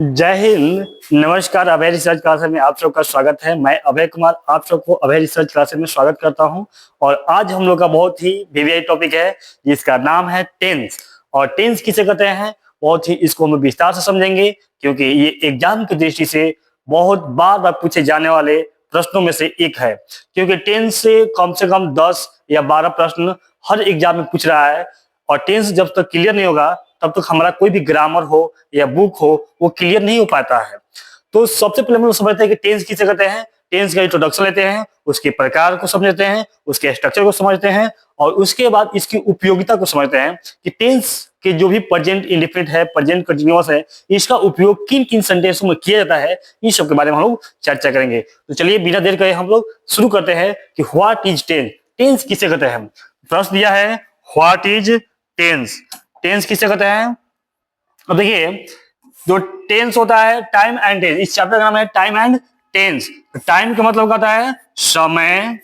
जय हिंद। नमस्कार। अभय research classes में आप सबका स्वागत है। मैं अभय कुमार आप सबको अभय रिसर्च क्लासेस में स्वागत करता हूं। और आज हम लोग का बहुत ही वीवीआई टॉपिक है जिसका नाम है टेंस। और टेंस किसे कहते हैं बहुत ही इसको हम विस्तार से समझेंगे, क्योंकि ये एग्जाम की दृष्टि से बहुत बार बार पूछे जाने वाले प्रश्नों में से एक है। क्योंकि टेंस से कम 10 या 12 प्रश्न हर एग्जाम में पूछ रहा है। और टेंस जब तक क्लियर नहीं होगा तब तक हमारा कोई भी ग्रामर हो या बुक हो वो क्लियर नहीं हो पाता है। तो सबसे पहले हम लोग समझते हैं कि टेंस किसे कहते हैं। टेंस का इंट्रोडक्शन लेते हैं, उसके प्रकार को समझते हैं, उसके स्ट्रक्चर को समझते हैं और उसके बाद इसकी उपयोगिता को समझते हैं कि टेंस के जो भी प्रेजेंट इंडेफिनिट है, प्रेजेंट कंटीन्यूअस है, इसका उपयोग किन किन सेंटेंसों में किया जाता है, इन सब के बारे में हम लोग चर्चा करेंगे। तो चलिए बिना देर करे हम लोग शुरू करते हैं कि व्हाट इज टेंस। टेंस किसे कहते हैं। प्रश्न दिया है व्हाट इज टेंस। टेंस किसे कहते हैं। अब देखिए, जो टेंस होता है टाइम एंड टेंस, इस चैप्टर का नाम है टाइम एंड टेंस। टाइम का मतलब होता है समय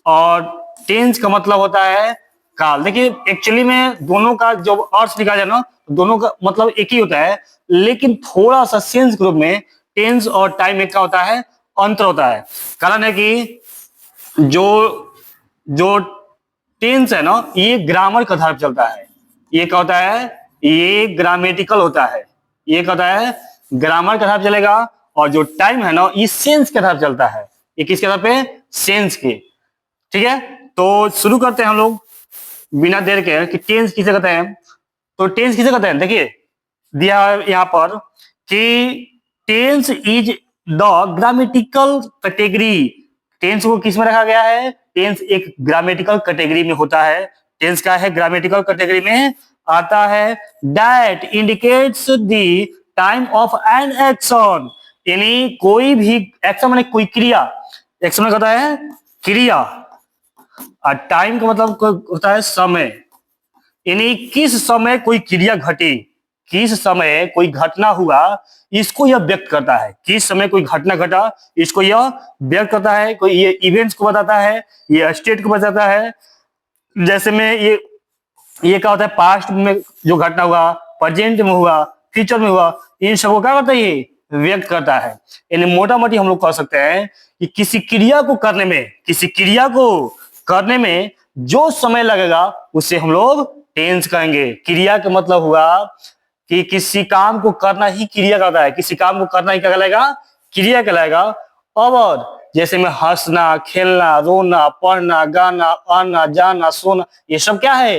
और टेंस का मतलब होता है काल। देखिए एक्चुअली में दोनों का जो अर्थ निकाला जाए ना, दोनों का मतलब एक ही होता है, लेकिन थोड़ा सा सेंस ग्रुप में टेंस और टाइम एक का होता है, अंतर होता है। कारण है कि जो जो टेंस है ना ये ग्रामर के आधार पर चलता है। ये क्या होता है, ये ग्रामेटिकल होता है। ये क्या होता है, ग्रामर के आधार पर चलेगा। और जो टाइम है ना ये सेंस के आधार पर चलता है। ये किसके आधार पे, सेंस के। ठीक है, तो शुरू करते हैं हम लोग बिना देर के कि टेंस किसे कहते हैं। तो टेंस किसे कहते हैं, देखिए दिया है यहाँ पर कि tense is the grammatical category. Tense को किस में रखा गया है, टेंस एक ग्रामेटिकल कैटेगरी में होता है। टेंस का है ग्रामेटिकल कैटेगरी में आता है। That indicates the time of an action, यानी कोई भी एक्शन माने कोई क्रिया। एक्शन में कहता है क्रिया और टाइम का मतलब होता है समय, यानी किस समय कोई क्रिया घटी, किस समय कोई घटना हुआ, इसको यह व्यक्त करता है। किस समय कोई घटना घटा इसको यह व्यक्त करता है। कोई ये इवेंट्स को बताता है, ये स्टेट को बताता है। जैसे में ये क्या होता है, पास्ट में जो घटना हुआ, प्रेजेंट में हुआ, फ्यूचर में हुआ, इन सबको क्या करता है, ये व्यक्त करता है। यानी मोटा मोटी हम लोग कह सकते हैं कि किसी क्रिया को करने में, किसी क्रिया को करने में जो समय लगेगा उसे हम लोग टेंस कहेंगे। क्रिया का मतलब हुआ कि किसी काम को करना ही क्रिया कहता है। किसी काम को करना ही क्या कहलाएगा, क्रिया कहलाएगा। और जैसे में हंसना, खेलना, रोना, पढ़ना, गाना, आना, जाना, सोना, ये सब क्या है,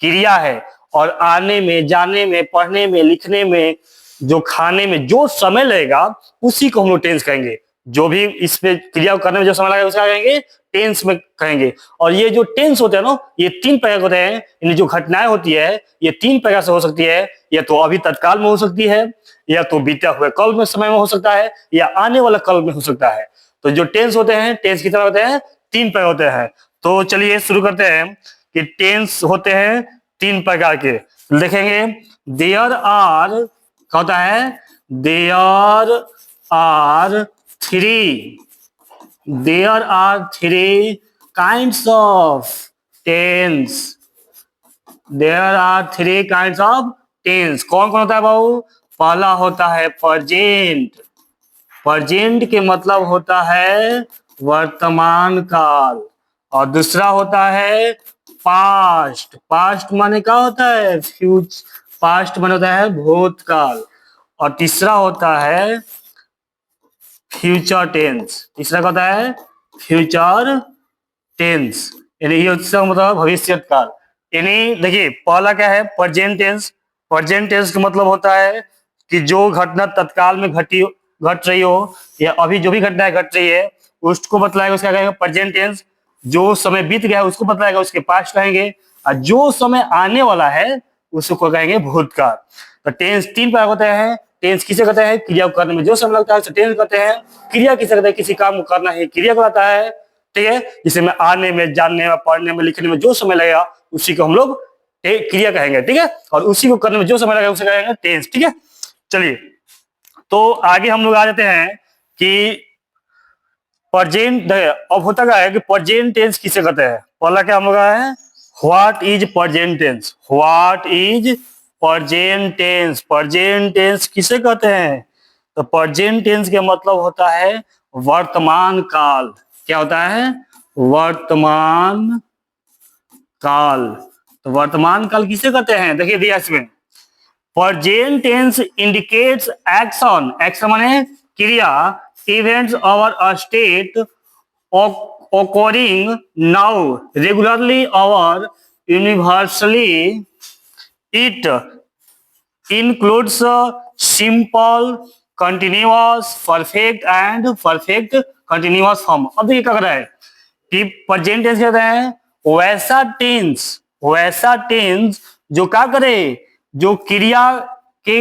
क्रिया है। और आने में, जाने में, पढ़ने में, लिखने में, जो खाने में जो समय लगेगा उसी को हम लोग टेंस कहेंगे। जो भी इस पे क्रिया करने में जो समय लगेगा उसका कहेंगे टेंस में कहेंगे। और ये जो टेंस होते हैं ना ये 3 प्रकार के होते हैं। यानी जो घटनाएं होती है ये 3 प्रकार से हो सकती है। या तो अभी तत्काल में हो सकती है, या तो बीते हुए कल में समय में हो सकता है, या आने वाला कल में हो सकता है। तो जो टेंस होते हैं, टेंस कितने होते हैं, 3 प्रकार होते हैं। तो चलिए शुरू करते हैं कि टेंस होते हैं 3 प्रकार के। देखेंगे देयर आर, क्या होता है, there are three, there are three kinds of tense. There are three kinds of tense. कौन कौन होता है बाबू, पहला होता है प्रेजेंट। प्रेजेंट के मतलब होता है वर्तमान काल। और दूसरा होता है पास्ट। पास्ट माने क्या होता है, पास्ट माने होता है भूतकाल। और तीसरा होता है फ्यूचर टेंस। तीसरा क्या होता है, फ्यूचर टेंस, यानी ये उसका मतलब भविष्य काल। यानी देखिए पहला क्या है, प्रेजेंट टेंस। प्रेजेंट टेंस का मतलब होता है कि जो घटना तत्काल में घट रही हो, या अभी जो भी घटना घट रही है उसको बतलाएगा, उसका कहेंगे प्रेजेंट टेंस। जो समय बीत गया है उसको बतलाएगा, उसके पास्ट कहेंगे। और जो समय आने वाला है उसको कहेंगे भूतकाल। तो टेंस 3 प्रकार होते हैं। टेंस किसे कहते हैं, क्रिया को करने में जो समय लगता है उसे टेंस कहते हैं। क्रिया किसे कहते हैं, किसी काम को करना है क्रिया कहलाता है। ठीक है, जिसे में आने में, जानने में, पढ़ने में, लिखने में जो समय लगेगा उसी को हम लोग क्रिया कहेंगे। ठीक है, और उसी को करने में जो समय लगेगा उसे कहेंगे टेंस। ठीक है, चलिए तो आगे हम लोग आ जाते हैं कि प्रेजेंट। अब होता क्या है कि प्रेजेंट टेंस किसे कहते हैं। पहला क्या हम लोग है, what is present tense. What is present tense. Present tense किसे कहते हैं? तो प्रेजेंट टेंस के मतलब होता है वर्तमान काल। क्या होता है? वर्तमान काल। तो वर्तमान काल किसे कहते हैं? देखिए दिया इसमें, present tense indicates action. Action माने क्रिया, इवेंट्स और a state occurring now regularly or universally. It includes simple, continuous, perfect and perfect continuous form। अब देखिए क्या कर रहा है कि प्रेजेंट टेंस कहते हैं वैसा टेंस जो क्या करे, जो क्रिया के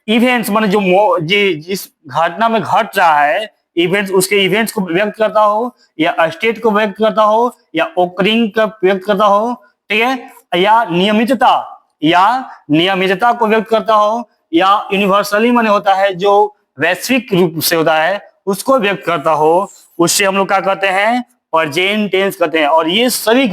इवेंट्स माने जिस घटना में घट रहा है, इवेंट्स उसके इवेंट्स को व्यक्त करता हो, या स्टेट को व्यक्त करता हो, या ओकरिंग का व्यक्त करता हो, ठीक है, या नियमितता को व्यक्त करता हो, या यूनिवर्सली माने होता है जो वैश्विक रूप से होता है उसको व्यक्त करता हो, उससे हम लोग क्या कहते हैं? प्रेजेंट टेंस कहते हैं। और ये सभी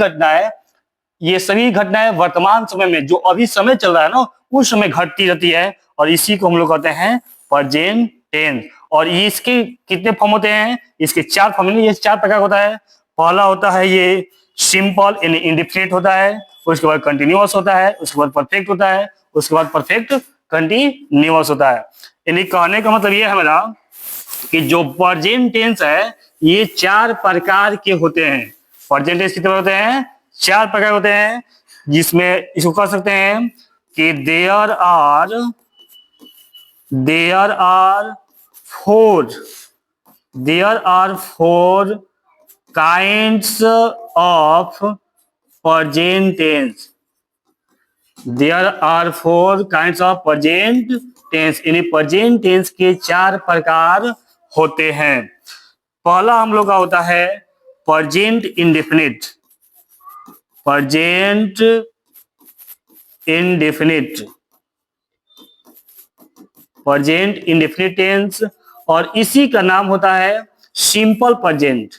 घटनाएं वर्तमान समय में, जो अभी समय चल रहा है ना, उस समय घटती रहती है, और इसी को हम लोग कहते हैं प्रेजेंट टेंस। और इसके कितने फॉर्म होते हैं? इसके 4 फॉर्म, ये 4 प्रकार होता है। पहला होता है ये सिंपल यानी इंडेफिनिट होता है, उसके बाद कंटिन्यूअस होता है, उसके बाद परफेक्ट होता है, उसके बाद परफेक्ट कंटिन्यूअस होता है। यानी कहने का मतलब ये है मेरा कि जो प्रेजेंट टेंस है ये 4 प्रकार के होते हैं। प्रेजेंट टेंस कितने होते हैं? 4 प्रकार होते हैं, जिसमें इसको कह सकते हैं कि there are four kinds of present tense. There are 4 kinds of present tense, यानी प्रेजेंट टेंस के 4 प्रकार होते हैं। पहला हम लोग का होता है present indefinite. Present indefinite tense, और इसी का नाम होता है सिंपल प्रेजेंट।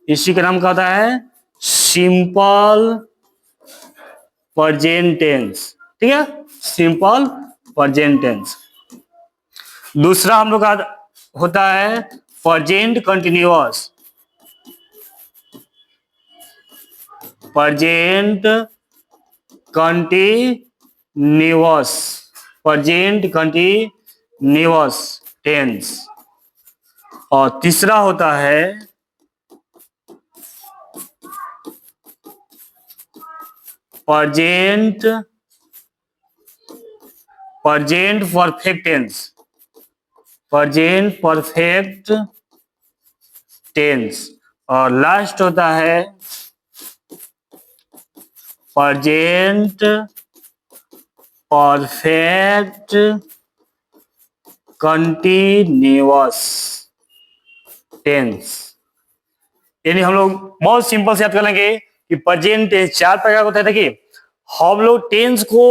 इसी का नाम क्या होता है? सिंपल प्रेजेंट टेंस, ठीक है, सिंपल प्रेजेंट टेंस। दूसरा हम लोग का होता है present continuous. Present continuous tense. और तीसरा होता है present perfect tense. Present perfect tense. और लास्ट होता है प्रेजेंट परफेक्ट कंटिन्यूअस टेंस। यानी हम लोग बहुत सिंपल से याद कर लेंगे कि प्रेजेंट टेंस 4 प्रकार का होता है। देखिए हम लोग टेंस को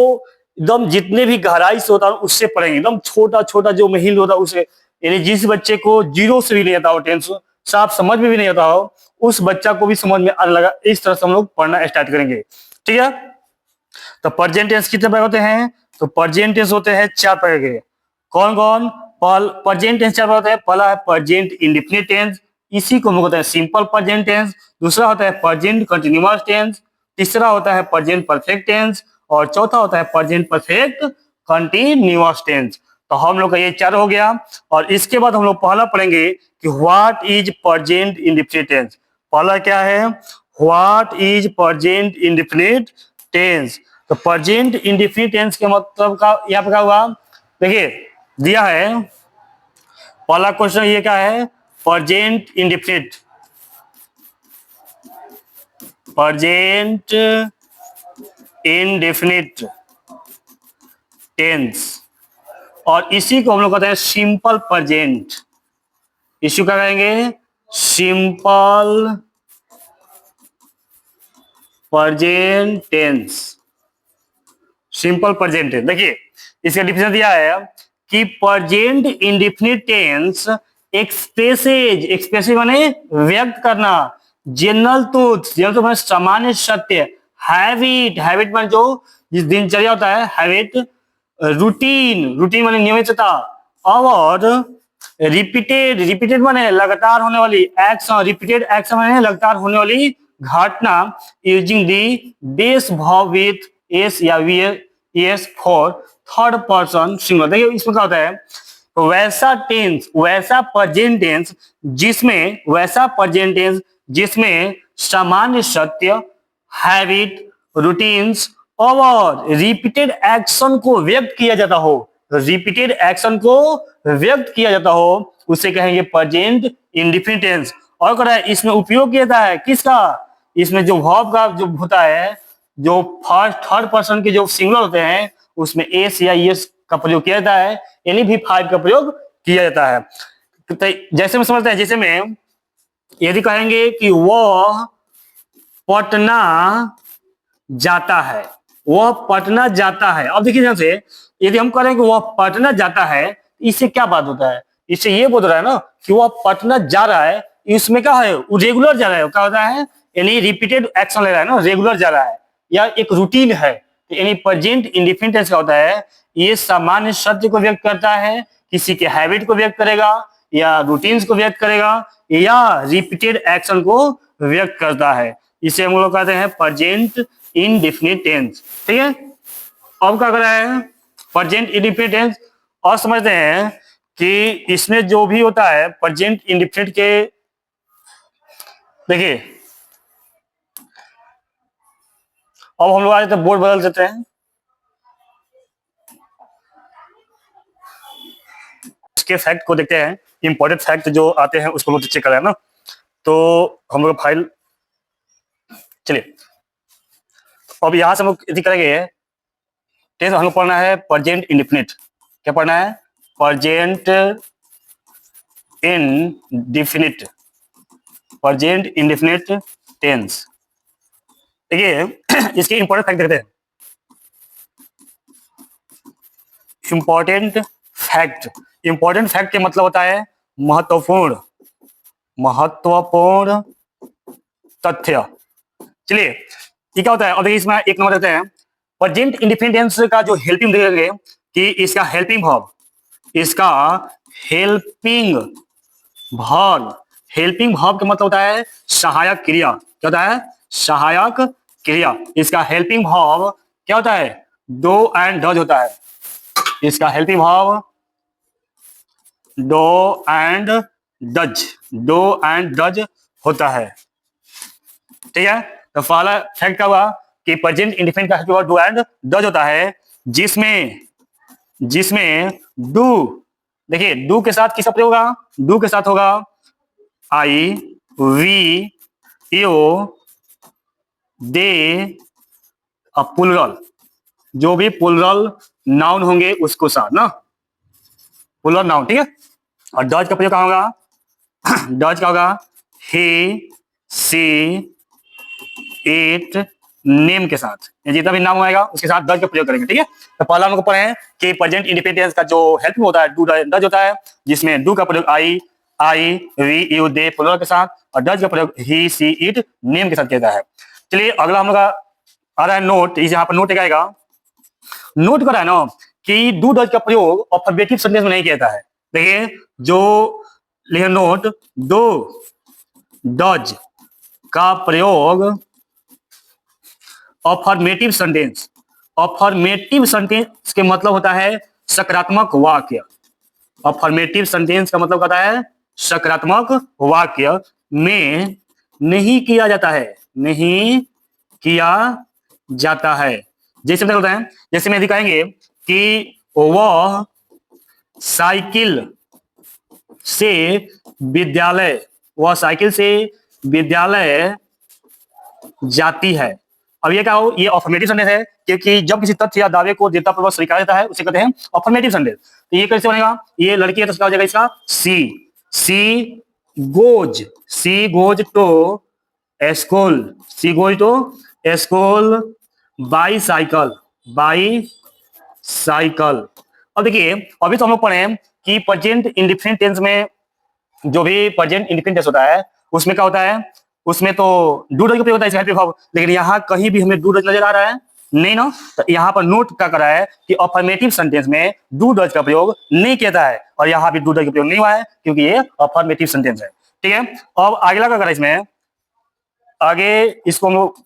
एकदम जितने भी गहराई से होता है उससे पढ़ेंगे, एकदम छोटा छोटा जो महिल होता है उसे। यानी जिस बच्चे को जीरो से भी नहीं आता हो टेंस, साफ समझ में भी नहीं आता हो, उस बच्चा को भी समझ में आने लगा, इस तरह से हम लोग पढ़ना स्टार्ट करेंगे, ठीक है। तो प्रेजेंट टेंस कितने प्रकार होते हैं? तो प्रेजेंट टेंस होते हैं 4 प्रकार के। कौन कौन? प्रेजेंट टेंस 4 प्रकार होते हैं। पहला है प्रेजेंट इंडेफिनिट टेंस, इसी को हम लोग कहते हैं सिंपल प्रेजेंट टेंस। दूसरा होता है प्रेजेंट कंटिन्यूअस टेंस। तीसरा होता है प्रेजेंट परफेक्ट टेंस, और चौथा होता है प्रेजेंट परफेक्ट कंटिन्यूअस टेंस। तो हम लोग का ये 4 हो गया। और इसके बाद हम लोग पहला पढ़ेंगे कि what is present indefinite tense. पहला क्या है? What is present indefinite tense. तो प्रेजेंट इंडेफिनिट टेंस के मतलब का यहाँ पे क्या हुआ, देखिए दिया है पहला क्वेश्चन, ये क्या है? Present indefinite, present indefinite tense, और इसी को हम लोग कहते हैं सिंपल प्रेजेंट। इसी क्या कहेंगे? Simple present tense. Simple present tense, देखिए इसका डिफिनेशन दिया है कि प्रेजेंट इंडेफिनिट टेंस एक्सप्रेसिव माने व्यक्त करना, जनरल ट्रूथ माने सामान्य सत्य, हैबिट, हैबिट मान जो जिस दिनचर्या होता है, हैबिट, रूटीन, रूटीन माने नियमितता, और रिपीटेड, रिपीटेड माने लगातार होने वाली, एक्शन, रिपीटेड एक्शन माने लगातार होने वाली घटना, using the base verb with S या V S for third person singular. देखिए इसमें क्या होता है, वैसा टेंस, वैसा प्रेजेंट टेंस जिसमें, वैसा प्रेजेंट टेंस जिसमें सामान्य सत्य, हैबिट, रूटीन्स और रिपीटेड एक्शन को व्यक्त किया जाता हो, रिपीटेड एक्शन को व्यक्त किया जाता हो, उसे कहेंगे प्रेजेंट इंडेफिनिट टेंस। और कह रहा है इसमें उपयोग किया जाता है किसका, इसमें जो वर्ब का जो होता है, जो फर्स्ट थर्ड पर्सन के जो सिंगुलर होते हैं उसमें एस या एस का प्रयोग किया जाता है, यानी भी फाइव का प्रयोग किया जाता है। तो जैसे में समझते हैं, जैसे में यदि कहेंगे कि वह पटना जाता है, वह पटना जाता है। अब देखिए ध्यान से, यदि हम करें कि वह पटना जाता है, इससे क्या बात होता है, इससे ये बोल रहा है ना कि वह पटना जा रहा है, इसमें क्या है, वो रेगुलर जा रहा है, क्या होता है, यानी रिपीटेड एक्शन ले रहा है ना, रेगुलर जा रहा है या एक रूटीन है। यानी प्रेजेंट इंडेफिनिट टेंस क्या होता है, ये सामान्य सत्य को व्यक्त करता है, किसी के हैबिट को व्यक्त करेगा या रूटीन्स को व्यक्त करेगा या रिपीटेड एक्शन को व्यक्त करता है। इसे हम लोग कहते हैं प्रेजेंट इंडेफिनिट टेंस। ठीक है, अब क्या कर रहा है प्रेजेंट इंडेफिनिट टेंस, और समझते हैं कि इसमें जो भी होता है प्रेजेंट इंडेफिनिट के, देखिए अब हम लोग आज तो बोर्ड बदल देते हैं, इसके फैक्ट को देखते हैं, इंपॉर्टेंट फैक्ट जो आते हैं उसको लोग चेक कर रहे हैं ना। तो हम लोग फाइल, चलिए अब यहां से हम लोग यदि करेंगे टेंस, हम लोग पढ़ना है प्रेजेंट इंडेफिनिट। क्या पढ़ना है, present indefinite, present indefinite tense. देखिए इसके इंपॉर्टेंट फैक्ट देखते हैं। इंपॉर्टेंट फैक्ट, इंपॉर्टेंट फैक्ट के मतलब होता है महत्वपूर्ण, महत्वपूर्ण तथ्य। चलिए ये क्या होता है, और देखिए इसमें एक नंबर देते हैं, प्रेजेंट इंडेफिनिट टेंस का जो हेल्पिंग देखेंगे कि इसका हेल्पिंग वर्ब, इसका हेल्पिंग वर्ब, हेल्पिंग वर्ब का मतलब होता है सहायक क्रिया। क्या होता है, सहायक क्रिया। इसका हेल्पिंग वर्ब क्या होता है, डू एंड डज होता है। इसका helping verb do and does, do and does होता है। ठीक है, तो पहला फैक्ट क्या हुआ कि प्रेजेंट इंडेफिनिट का helping verb do and does होता है, जिसमें, जिसमें डू, देखिए डू के साथ किसका प्रयोग होगा, डू के साथ होगा आई, वी, यू, दे, प्लुरल, जो भी प्लुरल नाउन होंगे उसको साथ ना, प्लुरल नाउन। ठीक है, और डज का प्रयोग कहाँ होगा, डज का होगा ही, सी, इट, नेम के साथ, जितना भी नाम आएगा उसके साथ डज का प्रयोग करेंगे। ठीक है, तो पहला हम लोग पढ़े हैं कि प्रेजेंट इंडेफिनिट टेंस का जो हेल्प होता है डू डज होता है, जिसमें डू का प्रयोग आई, वी, यू, दे प्लुरल के साथ, और डज का प्रयोग ही, सी, इट, नेम के साथ किया जाता है। चलिए अगला हम लोग का आ रहा है नोट, यहाँ पर नोट आएगा, नोट कर रहा है ना कि डू डज का प्रयोग अफर्मेटिव सेंटेंस में नहीं किया जाता है। देखिए जो लिखे नोट, डू डज का प्रयोग अफर्मेटिव सेंटेंस, अफर्मेटिव सेंटेंस के मतलब होता है सकारात्मक वाक्य, अफर्मेटिव सेंटेंस का मतलब होता है सकारात्मक वाक्य में नहीं किया जाता है, नहीं किया जाता है। जैसे होता है, जैसे में यदि कहेंगे कि वह साइकिल से विद्यालय, वह साइकिल से विद्यालय जाती है। अब ये क्या हो, ये अफर्मेटिव सेंटेंस है, क्योंकि जब किसी तथ्य या दावे को दृढ़तापूर्वक स्वीकार जाता है उसे कहते हैं अफर्मेटिव सेंटेंस। तो ये कैसे बनेगा, ये लड़की है तो क्या हो जाएगा इसका she, she goes, she goes to school, she goes to school by cycle, by cycle. अब देखिए अभी तो हम लोग पढ़े कि प्रेजेंट इंडेफिनिट टेंस में जो भी प्रेजेंट इंडेफिनिट टेंस होता है उसमें क्या होता है, उसमें तो डू डज का प्रयोग होता है इसका हेल्पिंग वर्ब, लेकिन यहाँ कहीं भी हमें डू डज नजर आ रहा है नहीं ना। तो यहाँ पर नोट क्या करा है कि अफर्मेटिव सेंटेंस में डू डज का प्रयोग नहीं किया जाता है, और यहाँ भी डू डज का प्रयोग नहीं हुआ है क्योंकि ये अफर्मेटिव सेंटेंस है। ठीक है, अब अगला क्या करा इसमें, आगे इसको हम लोग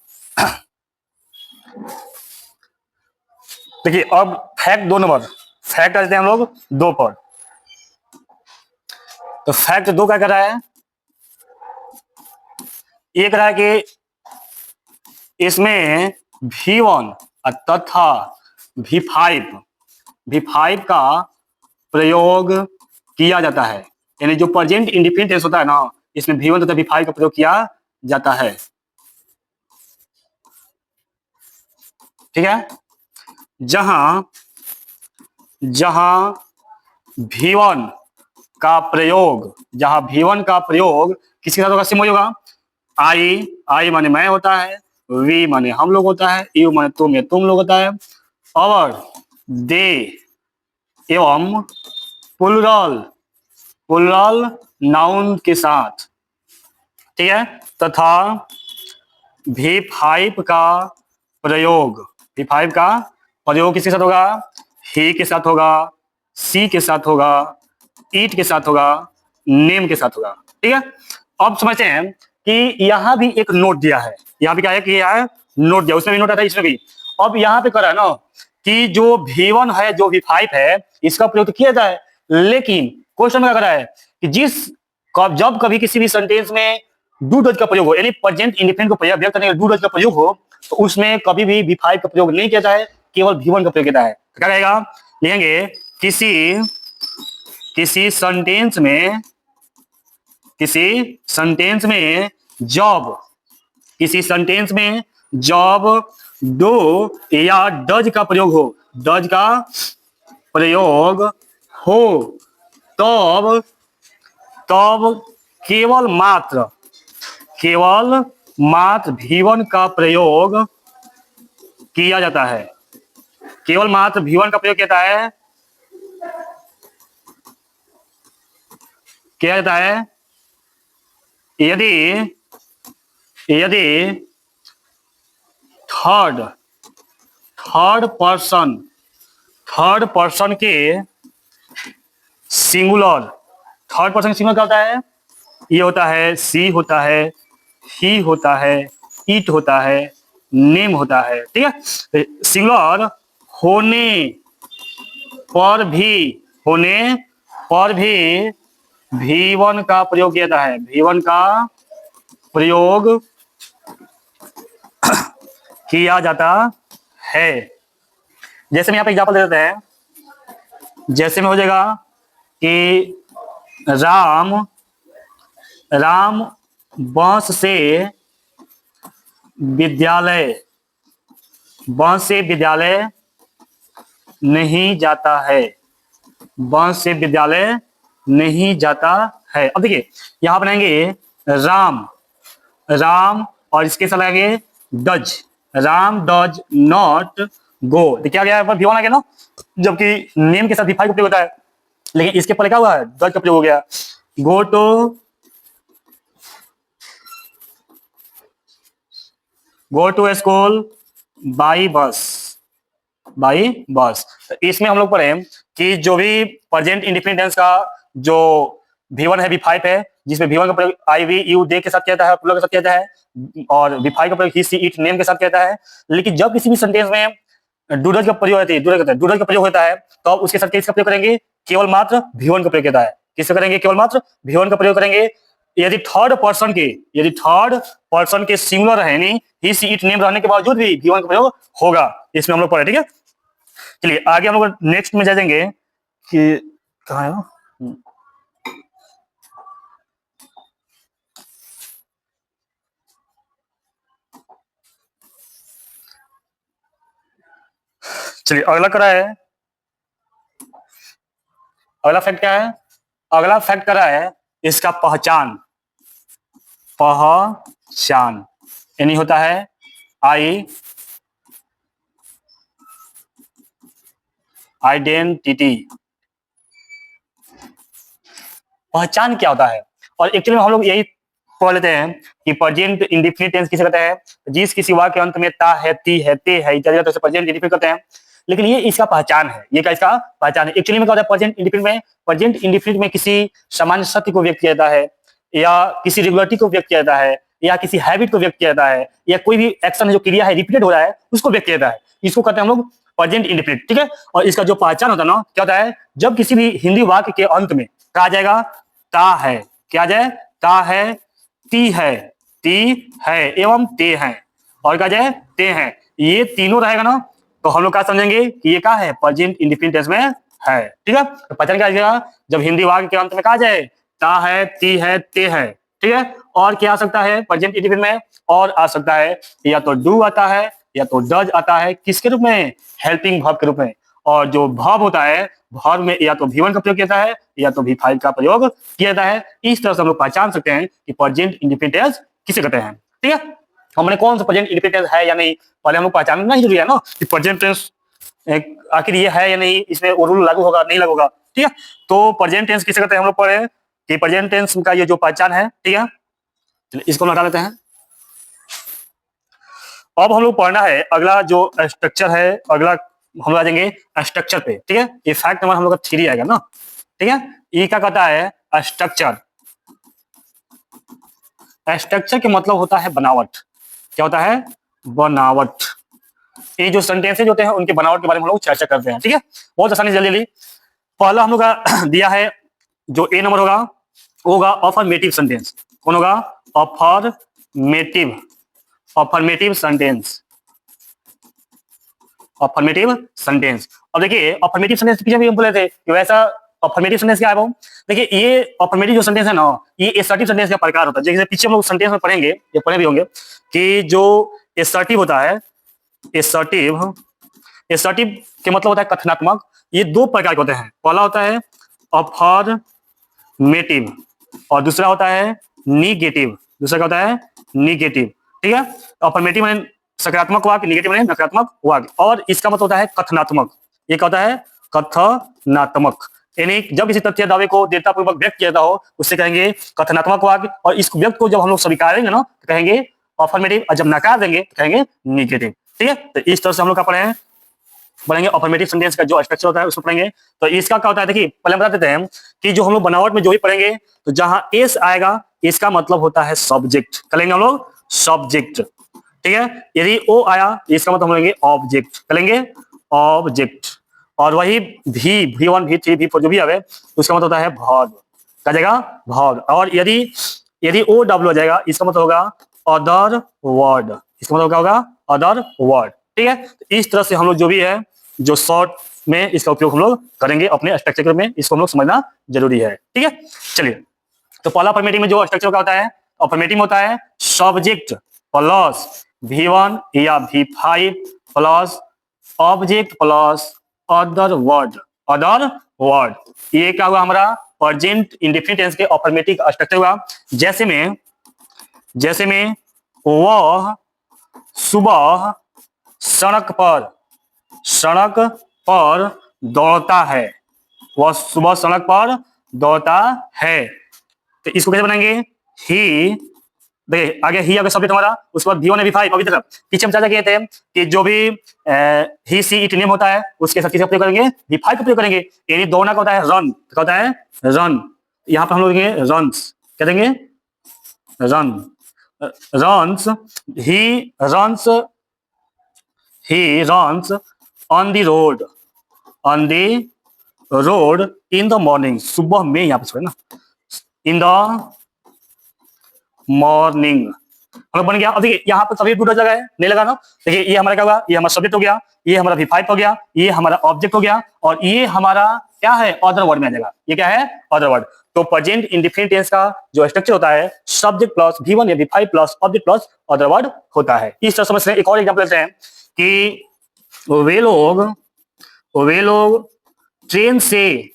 देखिए, अब फैक्ट 2 नंबर, फैक्ट करते हैं हम लोग 2 पर। तो फैक्ट 2 क्या कर रहा है, ये कह रहा है कि इसमें V1 तथा V5 का प्रयोग किया जाता है, यानी जो प्रेजेंट इंडिफिनिट टेंस होता है ना, इसमें V1 तथा V5 का प्रयोग किया जाता है। ठीक है, जहां जहां V1 का प्रयोग, किसके साथ होगा, सिमोई होगा। आई माने मैं होता है, वी माने हम लोग होता है, यू माने तुम या तुम लोग होता है, और दे एवं प्लुरल नाउन के साथ। ठीक है, तथा V5 का प्रयोग किसके साथ होगा, ही के साथ होगा, सी के साथ होगा, ईट के साथ होगा, नेम के साथ होगा। ठीक है, अब समझते हैं कि यहाँ भी एक नोट दिया है, यहाँ भी क्या है कि यह नोट दिया, उसमें भी नोट आता है, इसमें भी। अब यहाँ पे करा है ना कि जो V1 है, जो V5 है, इसका प्रयोग तो किया जाए, लेकिन क्वेश्चन में क्या करा है कि जब कभी किसी भी सेंटेंस में डू डज का प्रयोग हो, यानी प्रेजेंट इंडिफिनिट को व्यक्त करने के लिए डू डज का प्रयोग हो, तो उसमें कभी भी V5 का प्रयोग नहीं किया जाए, केवल V1 का प्रयोग किया जाए। क्या कहेगा, लिखेंगे किसी सेंटेंस में जब डू या डज का प्रयोग हो तब केवल मात्र V1 का प्रयोग किया जाता है, केवल मात्र V1 का प्रयोग किया जाता है यदि थर्ड पर्सन के सिंगुलर, क्या होता है, ये होता है सी होता है, ही होता है, इट होता है, नेम होता है। ठीक है, सिंगुलर होने पर भी V1 का प्रयोग किया जाता है, V1 का प्रयोग किया जाता है। जैसे मैं यहाँ पे एग्जांपल दे देते हैं, जैसे में हो जाएगा कि राम बस से विद्यालय नहीं जाता है, अब देखिए यहां बनाएंगे राम और इसके साथ लगाएंगे does, Ram does not go, तो क्या गया, V1 आ गया ना, जबकि नेम के साथ V5 का प्रयोग होता है, लेकिन इसके पहले क्या हुआ है, डज का प्रयोग हो गया। Go to school by bus, तो इसमें हम लोग पढ़े कि जो भी प्रेजेंट इंडिफिनिट टेंस का जो V1 है, V5 है, जिसमें V1 का प्रयोग आई वी यू दे के साथ किया जाता है, प्लुरल के साथ किया जाता है, और V5 का प्रयोग ही सी इट नेम के साथ किया जाता है। लेकिन जब किसी भी सेंटेंस में डूडज का प्रयोग होता है तो उसके साथ किसका प्रयोग करेंगे, केवल मात्र V1 का प्रयोग होता है। किसका करेंगे, केवल मात्र V1 का प्रयोग करेंगे। यदि थर्ड पर्सन के सिंगुलर है, यानी ही सी इट नेम रहने के बावजूद भी V1 का प्रयोग होगा, इसमें हम लोग पढ़े। ठीक है, चलिए आगे हम लोग नेक्स्ट में जाएंगे कि कहाँ है वो? चलिए अगला करा है, अगला फैक्ट क्या है, अगला फैक्ट करा है इसका पहचान, यानी होता है आइडेंटिटी। पहचान क्या होता है, और एक्चुअली में हम लोग यही पढ़ लेते हैं कि प्रेजेंट इंडेफिनिट टेंस किसे कहते हैं, जिस किसी वाक्य के अंत में ता है, ती है, ते है इत्यादि तो प्रेजेंट इंडेफिनिट कहते हैं। लेकिन ये इसका पहचान है, ये क्या इसका पहचान है। एक्चुअली में क्या होता है प्रेजेंट इंडेफिनिट में, प्रेजेंट इंडेफिनिट में किसी सामान्य सत्य को व्यक्त किया जाता है, या किसी रेगुलरिटी को व्यक्त किया जाता है, या किसी हैबिट को व्यक्त किया जाता है, या कोई भी एक्शन जो क्रिया है रिपीटेड हो रहा है उसको व्यक्त किया जाता है। इसको कहते हैं हम लोग प्रेजेंट इंडेफिनिट, ठीक है। और इसका जो पहचान होता है ना, क्या होता है, जब किसी भी हिंदी वाक्य के अंत में कहा जाएगा ता है, क्या जाए, ता है, ती है एवं ते है, और क्या जाए, ते है, ये तीनों रहेगा ना, तो हम लोग क्या समझेंगे कि ये क्या है, प्रेजेंट इंडेफिनिट टेंस में है, ठीक है। तो पहचान क्या आएगा, जब हिंदी वाक्य के अंत में कहा जाए ता है, ती है, ते है, ठीक है। और क्या आ सकता है प्रेजेंट इंडेफिनिट में, और आ सकता है या तो डू आता है या तो डज आता है, किसके रूप में, हेल्पिंग वर्ब के रूप में। और जो वर्ब होता है, वर्ब में या तो V1 का प्रयोग किया जाता है या तो V5 का प्रयोग किया जाता है। इस तरह से हम लोग पहचान सकते हैं कि प्रेजेंट इंडेफिनिट टेंस किसे कहते हैं, ठीक है। हमने कौन सा प्रेजेंट इंडेफिनिट टेंस है या नहीं, पहले हम लोग पहचानना ही जरूरी है ना कि प्रेजेंट टेंस आखिर ये है या नहीं, इसमें वो रूल लागू होगा नहीं लागू होगा, ठीक है। तो प्रेजेंट टेंस किसे कहते हैं हम लोग पढ़े कि प्रेजेंट टेंस का ये जो पहचान है, ठीक है। चलिए इसको हटा लेते हैं। अब हम लोग पढ़ना है अगला जो स्ट्रक्चर है, अगला हम लोग आ जाएंगे स्ट्रक्चर पे, ठीक है। ये फैक्ट नंबर हम लोग का 3 आएगा ना, ठीक है। ये क्या कहता है, स्ट्रक्चर। स्ट्रक्चर के मतलब होता है बनावट, क्या होता है, बनावट। ये जो सेंटेंसेज होते हैं उनके बनावट के बारे में हम लोग चर्चा करते हैं, ठीक है। बहुत आसानी से जल्दी पहला हम लोग का दिया है जो ए नंबर होगा वो होगा अफर्मेटिव सेंटेंस। कौन होगा, affirmative, affirmative sentence, affirmative sentence. अब देखिए अफर्मेटिव सेंटेंस के पीछे भी हम बोले थे कि वैसा अफर्मेटिव सेंटेंस क्या है वो, देखिए ये अफर्मेटिव जो सेंटेंस है ना, ये असर्टिव सेंटेंस का प्रकार होता है। जैसे पीछे हम लोग सेंटेंस में पढ़ेंगे, ये पढ़े भी होंगे कि जो असर्टिव होता है, असर्टिव, असर्टिव के मतलब होता है कथनात्मक। ये 2 प्रकार के होते हैं, पहला होता है अफर्मेटिव और दूसरा होता है निगेटिव, दूसरा क्या होता है, निगेटिव, ठीक है। अफर्मेटिव में सकारात्मक वाक्य, निगेटिव में नकारात्मक वाक्य, और इसका मतलब होता है कथनात्मक। ये क्या होता है, कथनात्मक, यानी जब किसी तथ्य दावे को दृढ़तापूर्वक व्यक्त किया जाता हो उससे कहेंगे कथनात्मक वाक्य, और इस व्यक्त को जब हम लोग स्वीकारेंगे ना तो कहेंगे अफर्मेटिव, और जब नकार देंगे तो कहेंगे निगेटिव, ठीक है। तो इस तरह से हम लोग क्या पढ़ेंगे अफर्मेटिव सेंटेंस का जो स्ट्रक्चर होता है उसको पढ़ेंगे। तो इसका क्या होता है, देखिए पहले बता देते हैं कि जो हम लोग बनावट में जो भी पढ़ेंगे तो जहां एस आएगा इसका मतलब होता है सब्जेक्ट, करेंगे हम लोग सब्जेक्ट, ठीक है। यदि ओ आया इसका मतलब हम लेंगे ऑब्जेक्ट, करेंगे ऑब्जेक्ट। और वही V1 V3 V4 जो भी आवे उसका मतलब होता है वर्ब, क्या जाएगा, वर्ब। और यदि ओ डब्ल्यू हो जाएगा इसका मतलब होगा अदर वर्ड, इसका मतलब क्या होगा, अदर वर्ड, ठीक है। तो इस तरह से हम लोग जो भी है जो शॉर्ट में इसका उपयोग हम लोग करेंगे अपने स्ट्रक्चर में, इसको हम लोग समझना जरूरी है, ठीक है। चलिए तो पहला अफर्मेटिव में जो स्ट्रक्चर का होता है, अफर्मेटिव होता है सब्जेक्ट प्लस V1 या V5 plus object plus other word, other word. ये क्या हुआ हमारा प्रेजेंट इंडेफिनिट टेंस के अफर्मेटिव स्ट्रक्चर हुआ। जैसे में वह सुबह सड़क पर दौड़ता है, वह सुबह सड़क पर दौड़ता है। तो इसको कैसे बनाएंगे, ही, देखिए आगे ही अगर सब्जेक्ट हमारा, उसके बाद V1 है V5। अभी तक पीछे हम चर्चा किए थे कि जो भी ही सी इट नेम होता है उसके साथ किसका प्रयोग करेंगे, V5 का प्रयोग करेंगे। यानी दौड़ना का होता है रन, क्या होता है, रन। यहाँ पर हम लोग देंगे रन्स, क्या देंगे, run, runs, he runs on the road, on the road in the morning, सुबह में, यहाँ पर ना इन द मॉर्निंग हम लोग बन गया। अब देखिए यहाँ पर सभी टू जगह है, नहीं लगा ना। देखिए ये हमारा क्या होगा, ये हमारा सब्जेक्ट हो गया, ये हमारा V5 हो गया, ये हमारा ऑब्जेक्ट हो गया, और ये हमारा क्या है, अदर वर्ड में आ जाएगा। ये क्या है, अदर वर्ड। तो प्रेजेंट इंडेफिनिट टेंस का जो स्ट्रक्चर होता है सब्जेक्ट प्लस V1 या V5 plus object plus other word होता है। इस तरह समझ से एक और एग्जांपल लेते हैं कि वे लोग ट्रेन से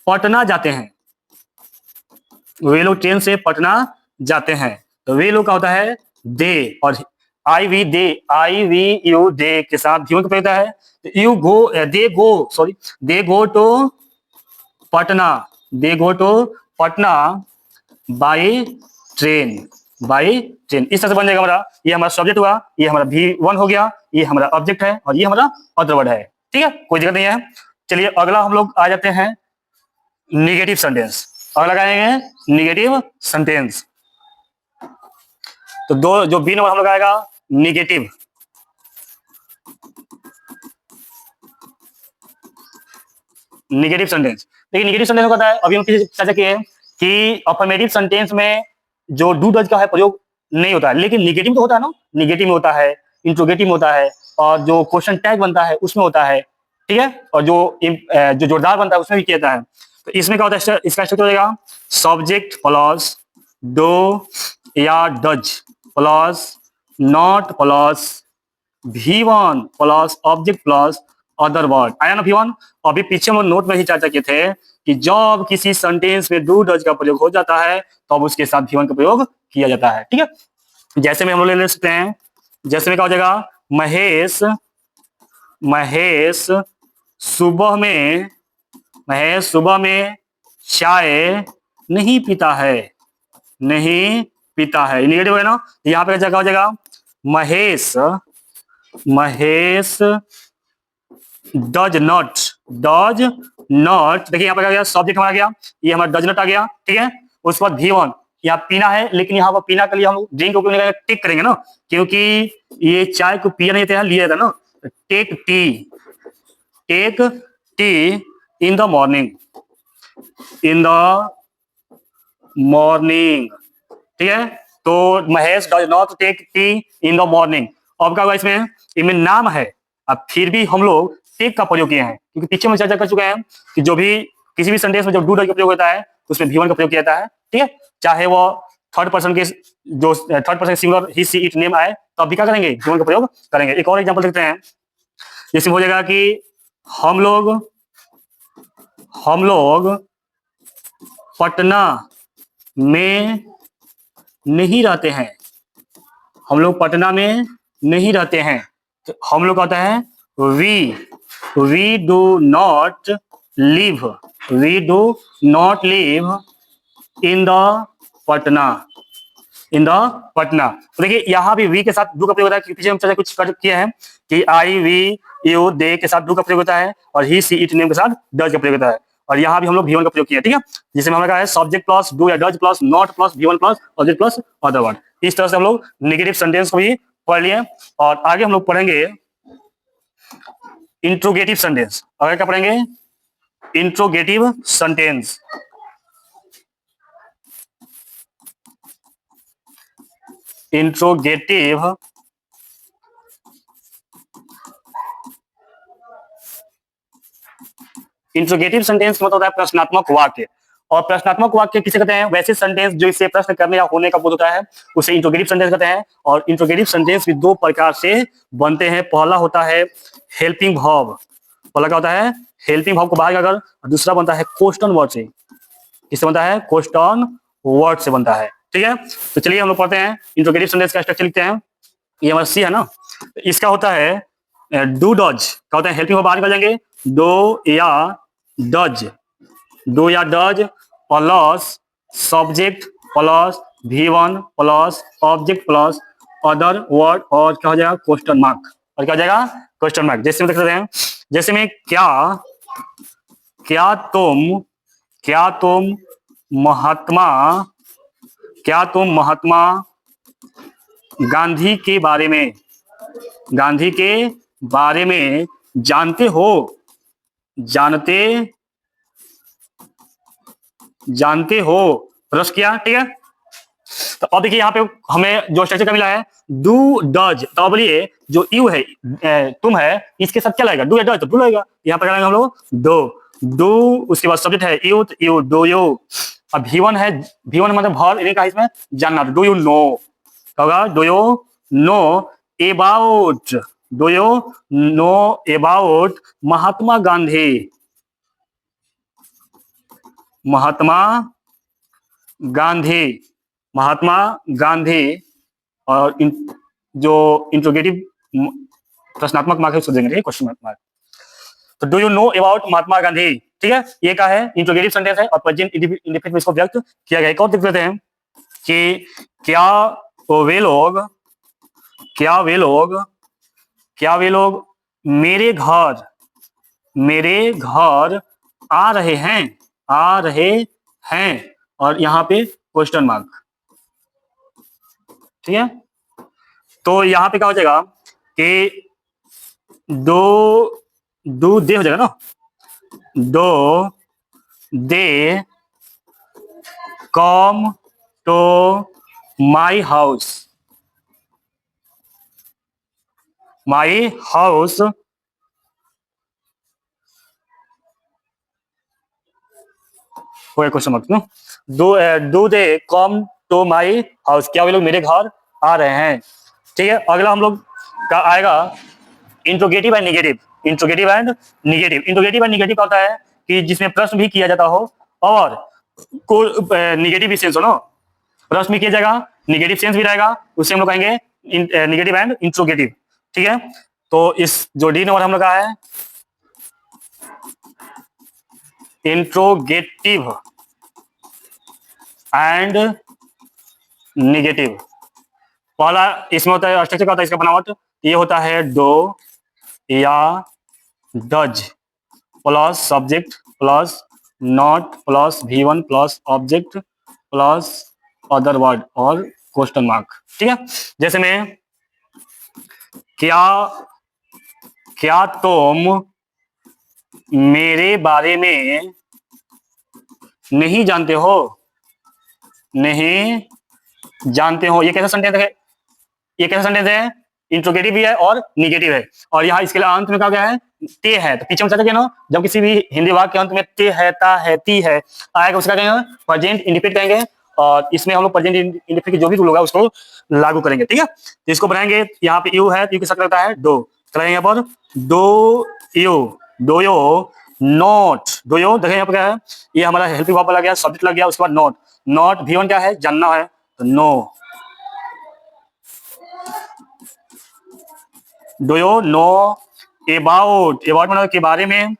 पटना जाते हैं, वे लोग ट्रेन से पटना जाते हैं। तो वे लोग का होता है दे, और आई वी यू दे के साथ V1 का प्रयोग होता है। You go, they go to Patna, they go to Patna by train, by train. इस तरह से बन जाएगा हमारा, ये हमारा सब्जेक्ट हुआ, ये हमारा V1 हो गया, ये हमारा ऑब्जेक्ट है और ये हमारा अदर वर्ड है। ठीक है, कोई दिक्कत नहीं है। चलिए अगला हम लोग आ जाते हैं निगेटिव सेंटेंस। अगला लगाएंगे निगेटिव सेंटेंस। तो दो जो बी नंबर हम लोग आएगा निगेटिव, निगेटिव सेंटेंस। देखिए निगेटिव सेंटेंस में कहता है, अभी हम किसी चर्चा किए कि अफर्मेटिव सेंटेंस में जो डू डज का है प्रयोग नहीं होता है, लेकिन निगेटिव तो होता है ना, निगेटिव में होता है, इंट्रोगेटिव में होता है, और जो क्वेश्चन टैग बनता है उसमें होता है। ठीक है, और जो जोरदार बनता है उसमें भी किया जाता है। तो इसमें क्या होता है, इसका स्ट्रक्चर हो जाएगा सब्जेक्ट प्लस डो या does plus not plus V1 plus object plus other word. आया ना V1? अभी पीछे हम नोट में ही चर्चा किए थे कि जब किसी सेंटेंस में डू डज का प्रयोग हो जाता है तब तो उसके साथ V1 का प्रयोग किया जाता है। ठीक है, जैसे में हम लोग ले सकते हैं, जैसे में क्या हो जाएगा, महेश महेश सुबह में महेश सुबह में चाय नहीं पीता है, नहीं पीता है। निगेटिव है ना, यहाँ पे क्या हो जाएगा, Mahesh Mahesh does not, does not. देखिए यहाँ पर क्या गया, सब्जेक्ट हमारा गया, ये हमारा डज नॉट आ गया। ठीक है, उसके बाद V1 यहाँ पीना है, लेकिन यहाँ पर पीना के लिए हम ड्रिंक को टिक करेंगे ना, क्योंकि ये चाय को पिया नहीं जाता है, लिया जाता है ना। Take tea, take tea in the morning, in the morning. ठीक है, तो Mahesh does not take tea in the morning. अब क्या हुआ, इसमें नाम है, अब फिर भी हम लोग टेक का प्रयोग किए हैं, क्योंकि पीछे में चर्चा कर चुके हैं कि जो भी किसी भी सेंटेंस में जो डू डज का प्रयोग होता है उसमें V1 का प्रयोग किया जाता है। ठीक है, चाहे वो थर्ड पर्सन के जो third person singular he see it name आए तो अब भी क्या करेंगे, V1 का प्रयोग करेंगे। एक और एग्जांपल देखते हैं, जैसे हो जाएगा कि हम लोग पटना में नहीं रहते हैं, हम लोग पटना में नहीं रहते हैं। तो हम लोग कहता है we do not live, we do not live in the Patna, in the Patna. तो देखिए यहाँ भी वी के साथ डू का प्रयोग होता है, पीछे हम कुछ कर किए हैं कि आई वी यू दे के साथ डू का प्रयोग होता है और ही सी इट नेम के साथ डज का प्रयोग होता है, और यहाँ भी हम लोग V1 का प्रयोग किया। ठीक है, जिसमें हमारा है सब्जेक्ट प्लस डू या does plus not plus V1 plus object plus other word. इस तरह से हम लोग नेगेटिव सेंटेंस को भी पढ़ लिए, और आगे हम लोग पढ़ेंगे इंट्रोगेटिव सेंटेंस। आगे क्या पढ़ेंगे, interrogative sentence. Interrogative interrogative sentence मतलब होता है प्रश्नात्मक वाक्य, और प्रश्नात्मक वाक्य किसे कहते हैं, वैसे सेंटेंस जो इससे प्रश्न करने या होने का बोध होता है उसे इंट्रोगेटिव सेंटेंस कहते हैं। और इंट्रोगेटिव सेंटेंस भी दो प्रकार से बनते हैं। पहला होता है हेल्पिंग वर्ब, पहला क्या होता है, हेल्पिंग वर्ब को बाहर अगर, और दूसरा बनता है क्वेश्चन वर्ड से। किससे बनता है, क्वेश्चन वर्ड से बनता है। ठीक है, तो चलिए हम लोग पढ़ते हैं इंट्रोगेटिव सेंटेंस का स्ट्रक्चर लिखते हैं। ये हमारा सी है ना, इसका होता है डू डज क्या होता है, हेल्पिंग वर्ब बाहर निकल जाएंगे, डो या डज, डू या does plus subject plus V1 plus object plus other word, और क्या हो जाएगा, क्वेश्चन मार्क, और क्या हो जाएगा, क्वेश्चन मार्क। जैसे में देख सकते हैं, जैसे में क्या तुम महात्मा गांधी के बारे में जानते हो, जानते हो, प्रश्न किया। ठीक है, तो अब देखिए यहाँ पे हमें जो स्ट्रक्चर का मिला है डू डज, तो बोलिए जो यू है तुम है, इसके साथ क्या लगेगा, डू या डज, तो डू लगेगा। यहाँ पर क्या हम लोग डू, उसके बाद सब्जेक्ट है यू, तो यू डू यू। अब V1 है, V1 मतलब भर, इन्हें कहा इसमें जानना, डू यू नो, क्या होगा, do you know about, do you know about Mahatma Gandhi, Mahatma Gandhi. और जो इंट्रोगेटिव प्रश्नात्मक मार्क है उसको देंगे, क्वेश्चन मार्क। तो do you know about Mahatma Gandhi, ठीक है, ये क्या है, इंट्रोगेटिव सेंटेंस है और प्रेजेंट इंडेफिनिट में इसको व्यक्त किया गया है। एक और देख लेते हैं कि क्या वे लोग क्या वे लोग क्या वे लोग मेरे घर आ रहे हैं और यहाँ पे क्वेश्चन मार्क। ठीक है, तो यहाँ पे क्या हो जाएगा कि दो दो दे हो जाएगा ना, do they come to my house question mark no, do they come to my house, क्या वे लोग मेरे घर आ रहे हैं। ठीक है, अगला हम लोग का आएगा interrogative and negative. Interrogative and negative का होता है कि जिसमें प्रश्न भी किया जाता हो और को निगेटिव सेंस हो ना, प्रश्न भी किया जाएगा, निगेटिव सेंस भी रहेगा, उससे हम लोग कहेंगे निगेटिव एंड इंट्रोगेटिव। ठीक है, तो इस जो डी नंबर हम लोग का है इंट्रोगेटिव एंड निगेटिव। पहला इसमें होता है स्ट्रक्चर, का होता है इसका बनावट, ये होता है डो या does plus subject plus not plus V1 plus object plus other word और क्वेश्चन मार्क। ठीक है, जैसे में क्या तुम मेरे बारे में नहीं जानते हो, ये कैसा सेंटेंस है, इंट्रोगेटिव भी है और निगेटिव है। और यहाँ इसके लिए अंत में क्या गया है, ते है, तो पीछे में चलते ना, जब किसी भी हिंदी वाक्य के अंत में ते है, ता है, ती है आएगा, उसका कहेंगे प्रेजेंट इंडिफिनिट कहेंगे, और इसमें हम लोग प्रेजेंट इंडिफिनिट की जो भी रूल होगा उसको लागू करेंगे। ठीक है, तो इसको बनाएंगे, यहाँ पे यू है, यू के साथ रहता है दो, करेंगे यहाँ पर डो यो नॉट, डो यो देखें यहाँ पर क्या है, ये हमारा हेल्पिंग वर्ब लग गया, सब्जेक्ट लग गया, उसके बाद नॉट V1 क्या है, जानना है, तो know, do you know about मतलब के बारे में,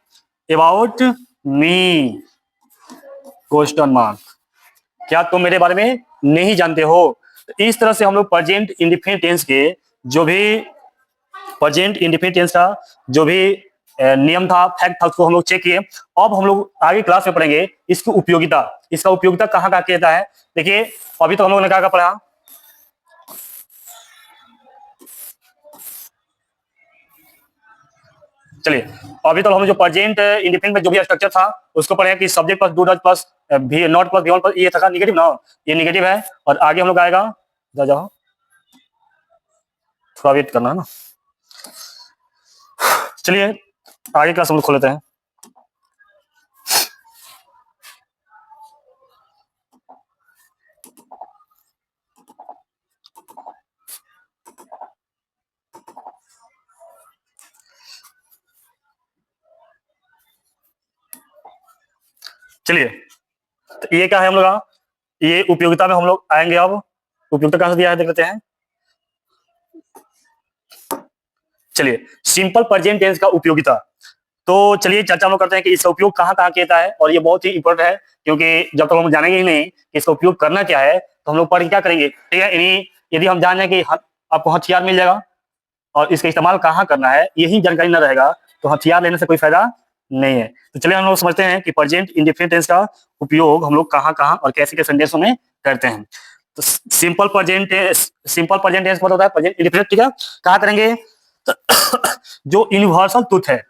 अबाउट मी क्वेश्चन मार्क, क्या तुम मेरे बारे में नहीं जानते हो। तो इस तरह से हम लोग प्रेजेंट इंडेफिनिट टेंस के जो भी प्रेजेंट इंडेफिनिट टेंस का जो भी नियम था, फैक्ट था, उसको हम लोग चेक किए। अब हम लोग आगे क्लास में पढ़ेंगे इसकी उपयोगिता, इसका उपयोगिता कहाँ कहाँ कहता है। देखिए अभी तो हम लोग ने क्या पढ़ा, चलिए अभी तो हम जो प्रेजेंट इंडिफिनिट में जो भी स्ट्रक्चर था उसको पढ़े कि subject plus do does plus भी नॉट प्लस V1 प्लस, ये था निगेटिव ना, ये निगेटिव है। और आगे हम लोग आएगा, जाओ थोड़ा वेट करना है ना, चलिए आगे क्लास हम लोग खोल लेते हैं। चलिए तो ये क्या है हम लोग का, ये उपयोगिता में हम लोग आएंगे। अब उपयोगिता कहां से दिया है देख लेते हैं। चलिए सिंपल प्रेजेंट टेंस का उपयोगिता, तो चलिए चर्चा हम लोग करते हैं कि इसका उपयोग कहाँ कहाँ किया है। और ये बहुत ही इंपॉर्टेंट है, क्योंकि जब तक हम जानेंगे ही नहीं कि इसका उपयोग करना क्या है तो हम लोग पढ़ के क्या करेंगे। ठीक है, यदि हम जान जाए कि आपको हथियार मिल जाएगा और इसका इस्तेमाल कहाँ करना है यही जानकारी न रहेगा तो हथियार लेने से कोई फायदा नहीं है। तो चलिए हम लोग समझते हैं कि प्रेजेंट इंडेफिनिट टेंस का उपयोग हम लोग कहाँ कहाँ और कैसे कैसे सेंटेंसों में करते हैं। तो सिंपल प्रेजेंट टेंस होता है प्रेजेंट इंडेफिनिट। ठीक है, कहाँ करेंगे, तो जो यूनिवर्सल ट्रुथ है,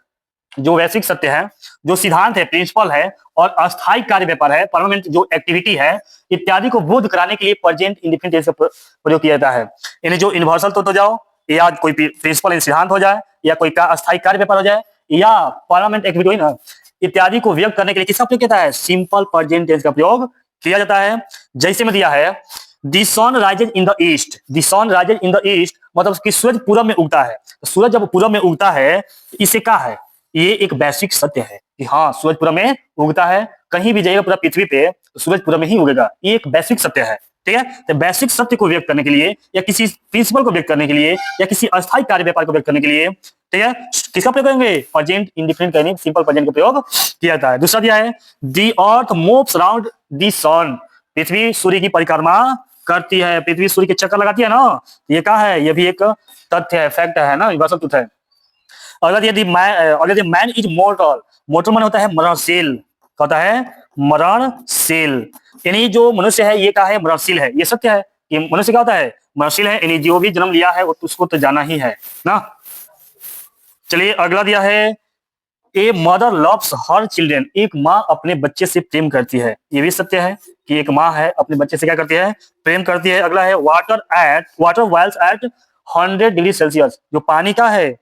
जो वैश्विक सत्य है, जो सिद्धांत है, प्रिंसिपल है और अस्थायी कार्य व्यापार है, परमानेंट जो एक्टिविटी है इत्यादि को बोध कराने के लिए प्रेजेंट इंडेफिनिट टेंस का प्रयोग किया जाता है। यानी जो यूनिवर्सल ट्रुथ हो जाओ, या कोई प्रिंसिपल सिद्धांत हो जाए, या कोई अस्थायी कार्य व्यापार हो जाए, या परमानेंट एक्टिविटी ना, इत्यादि को व्यक्त करने के लिए किसका प्रयोग किया जाता है, सिंपल प्रेजेंट टेंस का प्रयोग किया जाता है। जैसे में दिया है the sun rises in the east, the sun rises in the east मतलब कि सूरज पूरब में उगता है। तो सूरज जब पूरब में उगता है तो इससे क्या है, ये एक वैश्विक सत्य है कि हाँ सूरज पूरब में उगता है। कहीं भी जाइएगा पूरा पृथ्वी पे तो सूरज पूरब में ही उगेगा, ये एक वैश्विक सत्य है। ठीक है। तो वैश्विक सत्य को व्यक्त करने के लिए या किसी प्रिंसिपल को व्यक्त करने के लिए या किसी अस्थायी कार्य व्यापार को व्यक्त करने के लिए, ठीक है, किसका प्रयोग करेंगे? प्रेजेंट इंडिफिनिट कहने सिंपल प्रेजेंट का प्रयोग किया जाता है। दूसरा दिया है दी अर्थ मूव्स अराउंड दी सन, पृथ्वी सूर्य की परिक्रमा करती है, पृथ्वी सूर्य के चक्कर लगाती है ना, ये क्या है? ये भी एक तथ्य है, फैक्ट है ना, यूनिवर्सल ट्रुथ है। अगला यदि मैन इज मोर्टल, मोर्टल माने होता है मरणशील, क्या होता है? मरणशील, यानी जो मनुष्य है ये क्या है? मरणशील है, ये सत्य है। ये मनुष्य क्या होता है? मरणशील है, यानी जो भी जन्म लिया है उसको तो जाना ही है ना। चलिए अगला दिया है a mother loves her children, एक माँ अपने बच्चे से प्रेम करती है, ये भी सत्य है कि एक माँ है अपने बच्चे से क्या करती है? प्रेम करती है। अगला है water boils at 100 degree Celsius, जो पानी का है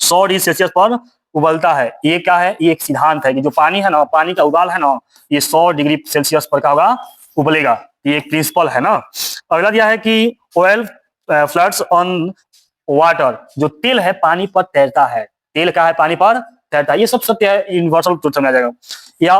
100 डिग्री सेल्सियस पर उबलता है, ये क्या है? ये एक सिद्धांत है कि जो पानी है ना, पानी का उबाल है ना, ये 100 डिग्री सेल्सियस पर क्या होगा? उबलेगा, ये एक प्रिंसिपल है ना। अगला दिया है कि ऑयल फ्लड्स ऑन वाटर, जो तेल है पानी पर तैरता है, तेल क्या है? पानी पर तैरता है, ये सब सत्य है, यूनिवर्सल ट्रुथ समझा जाएगा। या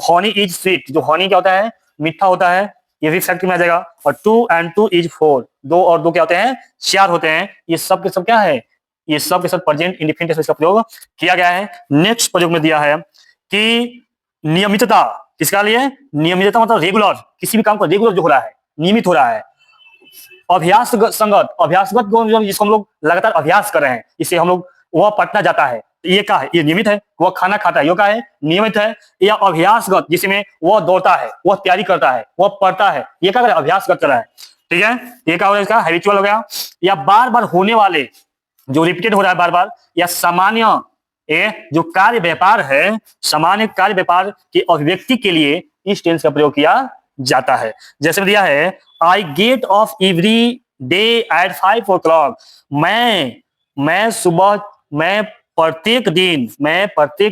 हनी इज स्वीट, जो हनी क्या होता है? मीठा होता है, ये भी फैक्ट में आ जाएगा। और 2 and 2 is 4, 2 और 2 क्या होते हैं? 4 होते हैं, ये सब के सब क्या है? ये सब के सब प्रेजेंट इंडिफिनिट टेंस का प्रयोग किया गया है। नेक्स्ट प्रयोग में दिया है कि नियमितता, किसका लिए? नियमितता मतलब रेगुलर, किसी भी काम को रेगुलर जो हो रहा है, नियमित हो रहा है। अभ्यास संगत, अभ्यासगत जिसको हम लोग लगातार अभ्यास कर रहे हैं, इससे हम लोग वह पटना जाता है, ये क्या है? ये नियमित है। वह खाना खाता है, ये क्या है? नियमित है। या अभ्यासगत, जिसमें वह दौड़ता है, वह तैयारी करता है, वह पढ़ता है, ये क्या कर रहा है? अभ्यासगत कर रहा है, ठीक है, ये क्या हो गया? इसका हैबिचुअल हो गया। या बार बार होने वाले, जो रिपीटेड हो रहा है बार बार। या सामान्य, जो कार्य व्यापार है, सामान्य कार्य व्यापार की अभिव्यक्ति के लिए इस टेंस का प्रयोग किया जाता है। जैसे दिया है I get of every day at 5 o'clock, मैं प्रत्येक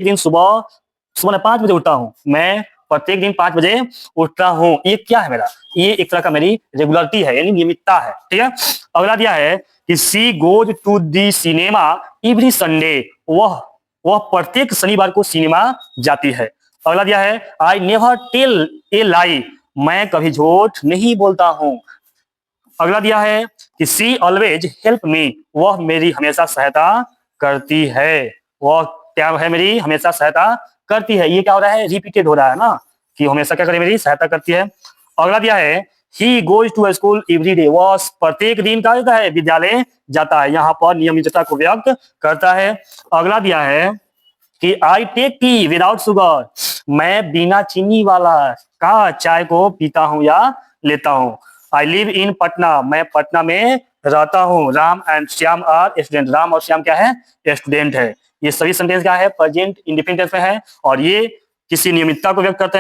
दिन सुबह 5 बजे उठता हूँ, मैं प्रत्येक दिन 5 बजे उठता हूँ। ये क्या है मेरा? ये एक तरह का मेरी रेगुलरिटी है, यानी नियमितता है, ठीक है। अगला दिया है कि she goes to the cinema every Sunday, वह प्रत्येक शनिवार को सिनेमा जाती है। अगला दिया है आई नेवर टेल ए लाई, मैं कभी झूठ नहीं बोलता हूँ। अगला दिया है कि सी ऑलवेज हेल्प मी, वह मेरी हमेशा सहायता करती है, वह क्या है? मेरी हमेशा सहायता करती है, ये क्या हो रहा है? रिपीटेड हो रहा है ना, कि हमेशा क्या करे? मेरी सहायता करती है। अगला दिया है he goes to school every day, वह प्रत्येक दिन क्या होता है? विद्यालय जाता है, यहाँ पर नियमितता को व्यक्त करता है। अगला दिया है कि I take tea without sugar, मैं बिना चीनी वाला का चाय को पीता हूँ या लेता हूँ। आई लिव इन पटना, मैं पटना में रहता हूँ। Ram and Shyam are student, Ram और श्याम क्या है? स्टूडेंट है। ये सभी सेंटेंस क्या है? प्रेजेंट इंडिफिनिट में है, और ये किसी नियमितता को व्यक्त करते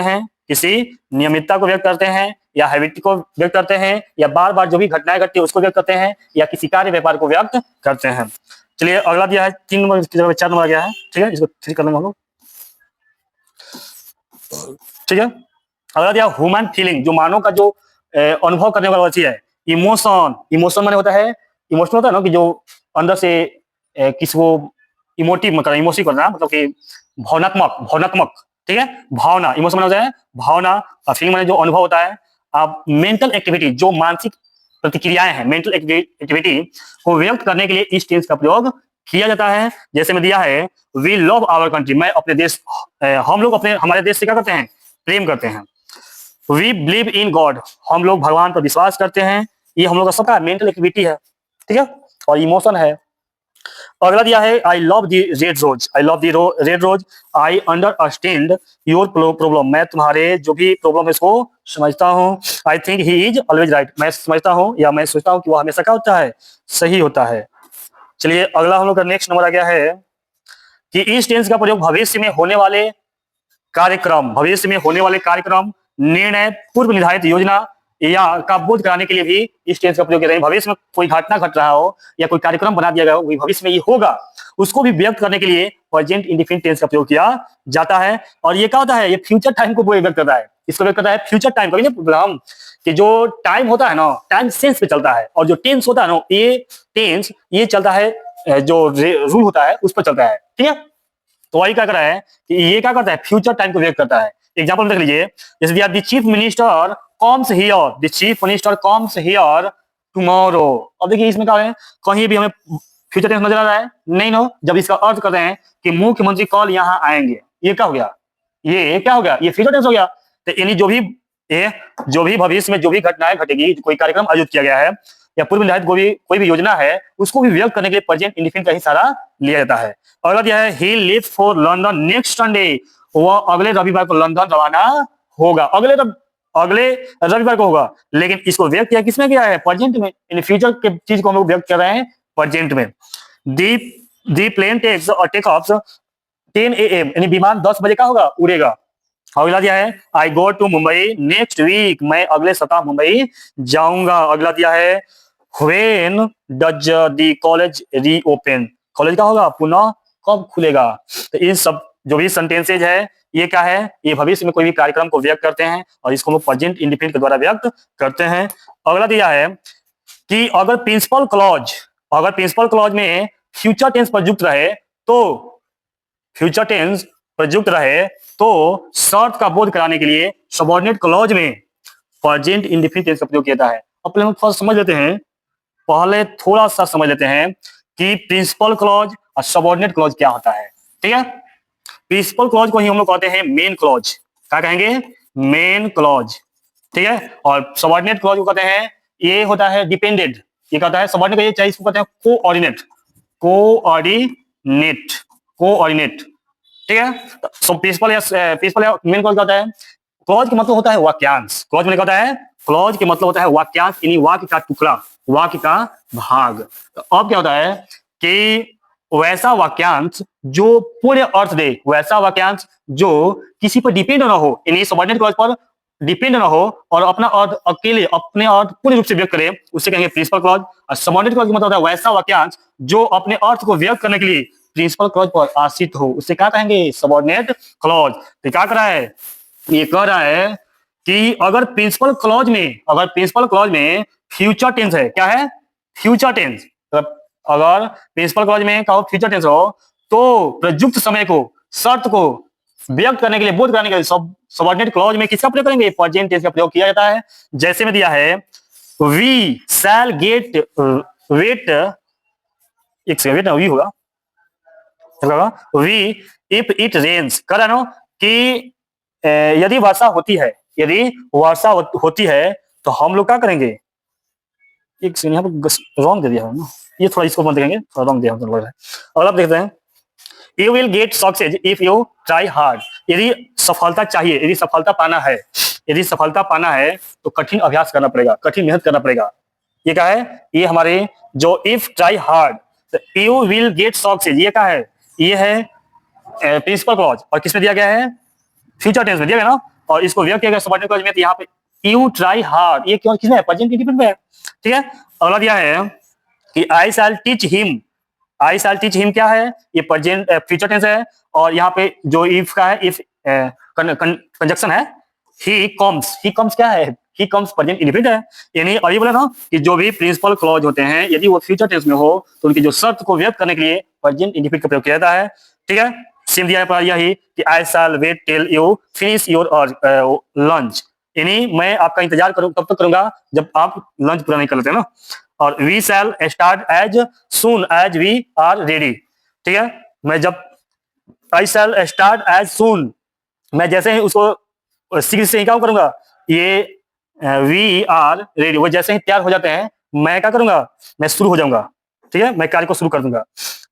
हैं, या हैबिट को व्यक्त करते हैं, या बार बार जो भी घटनाएं घटती है उसको व्यक्त करते हैं, या किसी कार्य व्यापार को व्यक्त करते हैं। चलिए अगला दिया है 3 नंबर की जगह 4 नंबर आ गया है, ठीक है, इसको 3 कर लेंगे हम लोग, ठीक है। अगला दिया ह्यूमन फीलिंग, जो मानव का जो अनुभव करने वाला चीज है। इमोशन माने होता है, इमोशनल होता है ना, कि जो अंदर से किसी को इमोटिव करना, मतलब कि भावनात्मक, ठीक है, भावना, इमोशन माने होता है भावना, और फीलिंग माने जो अनुभव होता है। अब मेंटल एक्टिविटी, जो मानसिक प्रतिक्रियाएं हैं, मेंटल एक्टिविटी को व्यक्त करने के लिए इस टेंस का प्रयोग किया जाता है। जैसे में दिया है वी लव आवर कंट्री, मैं अपने देश, हम लोग हमारे देश से क्या करते हैं? प्रेम करते हैं। वी बिलीव इन गॉड, हम लोग भगवान पर विश्वास करते हैं, ये हम लोग का सबका मेंटल एक्टिविटी है, ठीक है, और इमोशन है। अगला दिया है I love the red rose, I understand your problem, मैं तुम्हारे जो भी प्रॉब्लम है इसको समझता हूँ। I think he is always right, मैं समझता हूँ या मैं सोचता हूँ कि वह हमेशा क्या होता है? सही होता है। चलिए अगला हम लोग का नेक्स्ट नंबर आ गया है कि इस टेंस का प्रयोग भविष्य में होने वाले कार्यक्रम, निर्णय, पूर्व निर्धारित योजना या का बोध कराने के लिए भी इस टेंस का प्रयोग किया जाता है। भविष्य में कोई घटना घट रहा हो या कोई कार्यक्रम बना दिया गया हो, भविष्य में ये होगा, उसको भी व्यक्त करने के लिए प्रेजेंट इंडिफिनिट टेंस का प्रयोग किया जाता है। और ये क्या होता है? ये फ्यूचर टाइम को व्यक्त करता है, इसको व्यक्त करता है फ्यूचर टाइम। कभी ना हम कि जो टाइम होता है ना, टाइम सेंस पे चलता है, और जो टेंस होता है ना, ये टेंस ये चलता है, जो रूल होता है उस पर चलता है, ठीक है। तो वही क्या कर रहा है कि ये क्या करता है? फ्यूचर टाइम को व्यक्त करता है। एग्जाम्पल देख लीजिए, जैसे दिया the chief minister comes here, the chief minister comes here tomorrow. अब देखिए इसमें क्या है, कहीं भी हमें फ्यूचर टेंस नजर आ रहा है नहीं नो, जब इसका अर्थ कर रहे हैं कि मुख्यमंत्री कल यहाँ आएंगे, ये क्या हो गया, ये क्या हो गया, ये फ्यूचर टेंस हो गया। तो यानी जो भी भविष्य में जो भी घटनाएं घटेगी, कोई कार्यक्रम आयोजित किया गया है या पूर्व निर्धारित कोई भी योजना है, उसको भी व्यक्त करने के लिए प्रेजेंट इंडेफिनिट का ही सहारा लिया जाता है। अगला दिया है he leaves for London next Sunday, वह अगले रविवार को लंदन रवाना होगा, अगले रविवार को होगा। लेकिन इसको व्यक्त किया किसमें किया है, प्रेजेंट में, इन फ्यूचर के चीज को हम लोग व्यक्त कर रहे हैं प्रेजेंट में। दी प्लेन टेक ऑफ 10 AM, यानी विमान 10 बजे का होगा, उड़ेगा। अगला दिया है I go to Mumbai next week, मैं अगले सप्ताह मुंबई जाऊंगा। अगला दिया है when does the college reopen, college का होगा पुनः कब खुलेगा। तो इन सब जो भी सेंटेंसेज है ये क्या है, ये भविष्य में कोई भी कार्यक्रम को व्यक्त करते हैं और इसको हम प्रेजेंट इंडेफिनिट के द्वारा व्यक्त करते हैं। अगला दिया है कि अगर प्रिंसिपल क्लॉज में फ्यूचर टेंस प्रयुक्त रहे तो शर्त का बोध कराने के लिए सबऑर्डिनेट क्लॉज में प्रेजेंट इंडेफिनिट टेंस का प्रयोग किया जाता है। अब पहले हम थोड़ा सा समझ लेते हैं कि प्रिंसिपल क्लॉज और सबऑर्डिनेट क्लॉज क्या होता है। ठीक है, प्रिंसिपल क्लॉज को ही हम लोग कहते हैं मेन क्लॉज, क्या कहेंगे, मेन क्लॉज। ठीक है, और सबऑर्डिनेट क्लॉज को कहते हैं, ये होता है डिपेंडेंट, ये कहता है सबऑर्डिनेट, ये चाहिए, इसको कहते हैं कोऑर्डिनेट। ठीक है, सो प्रिंसिपल या मेन क्लॉज होता है, क्लॉज का मतलब होता है वाक्यांश, क्लॉज का मतलब होता है वाक्यांश, यानी वाक्य का टुकड़ा, वाक्य का भाग। तो अब क्या होता है कि वैसा वाक्यांश जो पूरे अर्थ दे, वैसा वाक्यांश जो किसी पर डिपेंड ना हो, यानी सबऑर्डिनेट क्लॉज पर डिपेंड ना हो और अपना अर्थ अकेले अपने अर्थ पूर्ण रूप से व्यक्त करे, उससे कहेंगे प्रिंसिपल क्लॉज। और सबऑर्डिनेट क्लॉज का मतलब होता है वैसा वाक्यांश जो अपने अर्थ को व्यक्त करने के लिए प्रिंसिपल क्लॉज पर आश्रित हो, उससे क्या कहेंगे, सबऑर्डिनेट क्लॉज। तो क्या कर रहा है, ये कह रहा है कि अगर प्रिंसिपल क्लॉज में फ्यूचर टेंस है, क्या है, फ्यूचर टेंस, अगर प्रिंसिपल क्लॉज में क्या हो, फ्यूचर टेंस हो, तो प्रयुक्त समय को, शर्त को व्यक्त करने के लिए, बोध कराने के लिए सबऑर्डिनेट क्लॉज में किसका प्रयोग करेंगे, प्रेजेंट टेंस का प्रयोग किया जाता है। जैसे में दिया है वी शैल गेट वेट, एक सेकंड, वेट ना वी होगा, वी इफ इट रेन्स, कर रहा कि यदि वर्षा होती है तो हम लोग क्या करेंगे, एक सेकंड, यहाँ पर रॉन्ग दे दिया है ना, ये थोड़ा इसको बंद करेंगे, थोड़ा रॉन्ग दिया है लग रहा है। और अब देखते हैं you will get success if you try hard, यदि सफलता पाना है तो कठिन अभ्यास करना पड़ेगा, कठिन मेहनत करना पड़ेगा। ये क्या है, ये हमारे जो if try hard, you will get success, ये क्या है, ये है प्रिंसिपल क्लॉज, और किसमें दिया गया है, फ्यूचर टेंस में दिया गया ना, और इसको व्यक्त किया गया सबऑर्डिनेट क्लॉज में, तो यहाँ पे यू ट्राई हार्ड, ये क्यों, किसमें है, प्रेजेंट इंडेफिनिट में है। ठीक है, अगला दिया है कि आई शैल टीच हिम क्या है, ये प्रेजेंट फ्यूचर टेंस है, और यहाँ पे जो इफ का है, इफ कंजक्शन है, ही कम्स क्या है, ही कम्स प्रेजेंट इंडेफिनिट है। यानी अभी बोला ना कि जो भी प्रिंसिपल क्लॉज होते हैं यदि वो फ्यूचर टेंस में हो तो उनकी जो शर्त को व्यक्त करने के लिए प्रेजेंट इंडेफिनिट का प्रयोग किया जाता है। ठीक है, सेम दिया है यही कि I shall wait till you finish your lunch, यानी मैं आपका इंतजार करूं, तब तक करूंगा जब आप लंच पूरा नहीं कर लेते ना। और we shall start as soon as we are ready. ठीक है, मैं जब आई शैल स्टार्ट एज सून, मैं जैसे ही उसको शीघ्र से ही क्या करूंगा, ये वी आर रेडी, वो जैसे ही तैयार हो जाते हैं मैं क्या करूंगा, मैं शुरू हो जाऊंगा। ठीक है, मैं कार्य को शुरू कर दूंगा।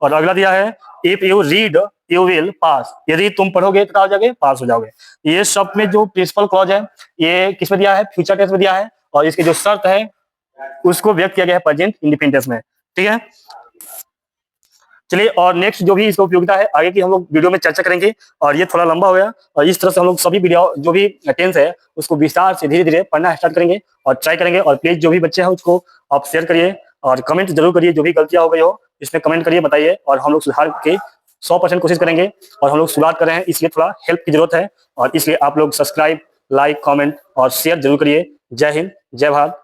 और अगला दिया है if you read you will pass, यदि तुम पढ़ोगे तो क्या हो जाओगे, पास हो जाओगे। ये सब में जो प्रिंसिपल क्लॉज है ये किसमें दिया है, फ्यूचर टेंस में दिया है, और इसकी जो शर्त है उसको व्यक्त किया गया है प्रेजेंट इंडेफिनिट टेंस में। ठीक है, चलिए, और नेक्स्ट जो भी इसका उपयोगिता है आगे की हम लोग वीडियो में चर्चा करेंगे, और ये थोड़ा लंबा हो गया, और इस तरह से हम लोग सभी वीडियो जो भी टेंस है उसको विस्तार से धीरे धीरे पढ़ना स्टार्ट करेंगे और ट्राई करेंगे। और प्लीज जो भी बच्चे हैं उसको आप शेयर करिए और कमेंट जरूर करिए, जो भी गलतियां हो गई हो इसमें कमेंट करिए, बताइए, और हम लोग सुधार के 100% कोशिश करेंगे। और हम लोग सुधार कर रहे हैं, इसलिए थोड़ा हेल्प की जरूरत है, और इसलिए आप लोग सब्सक्राइब, लाइक, कमेंट और शेयर जरूर करिए। जय हिंद, जय भारत।